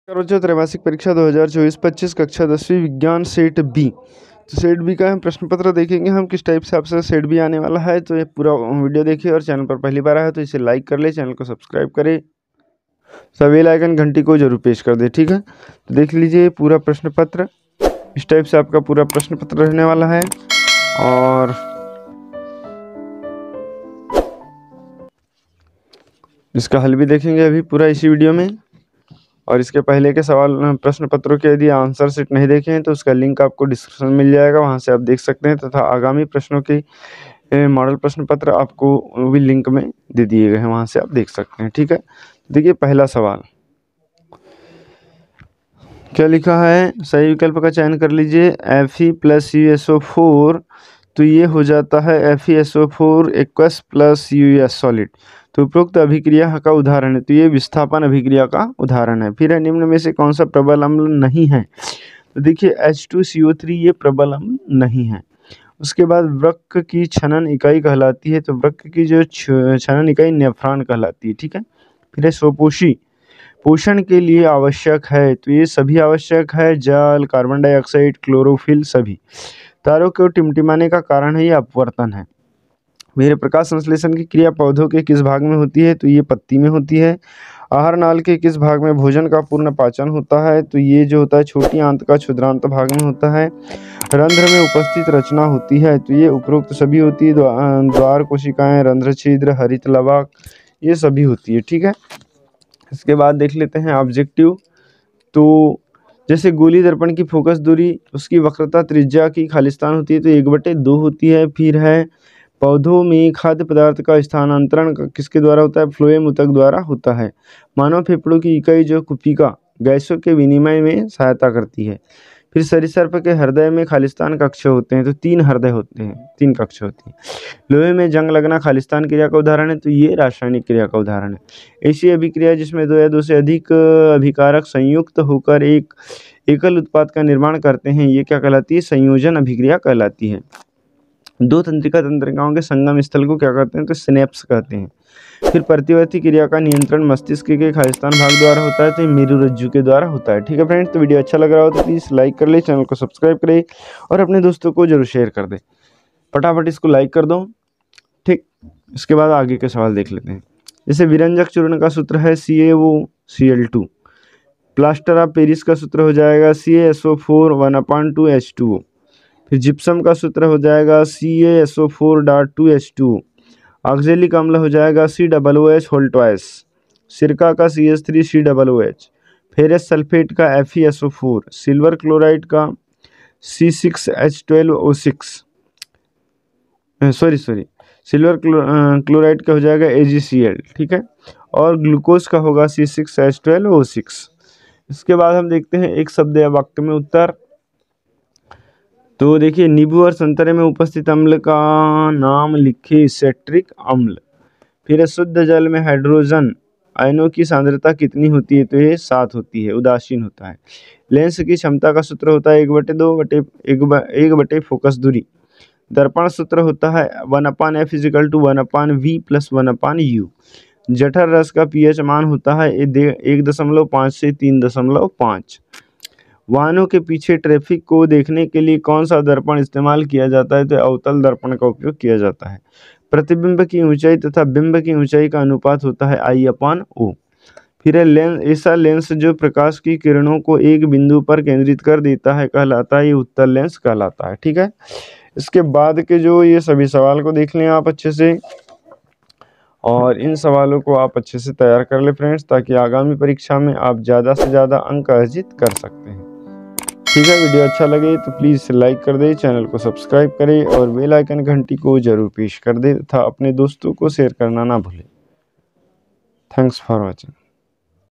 बच्चों त्रैमासिक परीक्षा 2024-25 कक्षा 10वीं विज्ञान सेट बी। तो सेट बी का हम प्रश्न पत्र देखेंगे हम किस टाइप से आपसे सेट बी आने वाला है। तो ये पूरा वीडियो देखिए और चैनल पर पहली बार आया है तो इसे लाइक कर ले, चैनल को सब्सक्राइब करें, सभी लाइकन घंटी को जरूर पेश कर दे। ठीक है, तो देख लीजिए पूरा प्रश्न पत्र इस टाइप से आपका पूरा प्रश्न पत्र रहने वाला है। और इसका हल भी देखेंगे अभी पूरा इसी वीडियो में। और इसके पहले के सवाल प्रश्न पत्रों के यदि आंसर शीट नहीं देखे हैं तो उसका लिंक आपको डिस्क्रिप्शन में मिल जाएगा, वहां से आप देख सकते हैं। तथा आगामी प्रश्नों के मॉडल प्रश्न पत्र आपको भी लिंक में दे दिए गए हैं, वहां से आप देख सकते हैं। ठीक है, देखिए पहला सवाल क्या लिखा है। सही विकल्प का चयन कर लीजिए। Fe+CuSO4 तो ये हो जाता है FeSO4 aqueous plus US solid. तो उपरोक्त अभिक्रिया का उदाहरण है, तो ये विस्थापन अभिक्रिया का उदाहरण है। फिर निम्न में से कौन सा प्रबल अम्ल नहीं है। तो देखिए H2CO3 ये प्रबल अम्ल नहीं है। उसके बाद वृक्क की छनन इकाई कहलाती है, तो वृक्क की जो छनन इकाई नेफ्रॉन कहलाती है। ठीक है, फिर है स्वपोषी पोषण के लिए आवश्यक है, तो ये सभी आवश्यक है, जल, कार्बन डाइऑक्साइड, क्लोरोफिल सभी। तारों को टिमटिमाने का कारण है ये अपवर्तन है। मेरे प्रकाश संश्लेषण की क्रिया पौधों के किस भाग में होती है, तो ये पत्ती में होती है। आहार नाल के किस भाग में भोजन का पूर्ण पाचन होता है, तो ये जो होता है छोटी आंत का क्षुद्रांत भाग में होता है। रंध्र में उपस्थित रचना होती है, तो ये उपरोक्त सभी होती है। द्वार कोशिकाएं, रंध्र छिद्र, हरित लवाक ये सभी होती है। ठीक है, इसके बाद देख लेते हैं ऑब्जेक्टिव। तो जैसे गोली दर्पण की फोकस दूरी उसकी वक्रता त्रिज्या की खालिस्तान होती है, तो 1/2 होती है। फिर है पौधों में खाद्य पदार्थ का स्थानांतरण किसके द्वारा होता है, फ्लोएम ऊतक द्वारा होता है। मानव फेफड़ों की इकाई जो कुपिका गैसों के विनिमय में सहायता करती है। फिर सरीसृप के हृदय में खालिस्तान कक्ष होते हैं, तो 3 हृदय होते हैं, 3 कक्ष होती हैं। लोहे में जंग लगना खालिस्तान क्रिया का उदाहरण है, तो ये रासायनिक क्रिया का उदाहरण है। ऐसी अभिक्रिया जिसमें 2 या 2 से अधिक अभिकारक संयुक्त होकर एक एकल उत्पाद का निर्माण करते हैं, ये क्या कहलाती है, संयोजन अभिक्रिया कहलाती है। 2 तंत्रिका तंत्रिकाओं के संगम स्थल को क्या कहते हैं, तो सिनेप्स कहते हैं। फिर प्रतिवर्ती क्रिया का नियंत्रण मस्तिष्क के खालिस्तान भाग द्वारा होता है, तो ये मेरुरज्जु के द्वारा होता है। ठीक है फ्रेंड्स, तो वीडियो अच्छा लग रहा हो तो प्लीज़ लाइक कर ले, चैनल को सब्सक्राइब करें और अपने दोस्तों को जरूर शेयर कर दें। फटाफट इसको लाइक कर दो। ठीक, इसके बाद आगे के सवाल देख लेते हैं। जैसे विरंजक चूर्ण का सूत्र है CaOCl2। प्लास्टर ऑफ पेरिस का सूत्र हो जाएगा CaSO4 1/2H2O। फिर जिप्सम का सूत्र हो जाएगा CaSO4.2H2O। ऑक्जेलिक अम्ल हो जाएगा COOH2। सिरका का CH3COOH। फेरस सल्फेट का FeSO4। सिल्वर क्लोराइड का C6H12O6। सिल्वर क्लोराइड का हो जाएगा AgCl। ठीक है, और ग्लूकोज का होगा C6H12O6। इसके बाद हम देखते हैं एक शब्द या वाक्य में उत्तर। तो देखिए नींबू और संतरे में उपस्थित अम्ल का नाम लिखिए सिट्रिक अम्ल। फिर शुद्ध जल में हाइड्रोजन आयनों की सांद्रता कितनी होती है, तो ये 7 होती है, उदासीन होता है। लेंस की क्षमता का सूत्र होता है 1/2 फोकस दूरी। दर्पण सूत्र होता है 1/f = 1/v + 1/u। जठर रस का pH मान होता है 1.5 से 3.5। वाहनों के पीछे ट्रैफिक को देखने के लिए कौन सा दर्पण इस्तेमाल किया जाता है, तो अवतल दर्पण का उपयोग किया जाता है। प्रतिबिंब की ऊंचाई तथा बिंब की ऊंचाई का अनुपात होता है I/O। फिर है लेंस, ऐसा लेंस जो प्रकाश की किरणों को एक बिंदु पर केंद्रित कर देता है कहलाता है, ये उत्तल लेंस कहलाता है। ठीक है, इसके बाद के जो ये सभी सवाल को देख लें आप अच्छे से, और इन सवालों को आप अच्छे से तैयार कर ले फ्रेंड्स, ताकि आगामी परीक्षा में आप ज़्यादा से ज़्यादा अंक अर्जित कर सकते हैं। ठीक है, वीडियो अच्छा लगे तो प्लीज़ लाइक कर दे, चैनल को सब्सक्राइब करें और बेल आइकन घंटी को जरूर पेश कर दे तथा अपने दोस्तों को शेयर करना ना भूलें। Thanks for watching.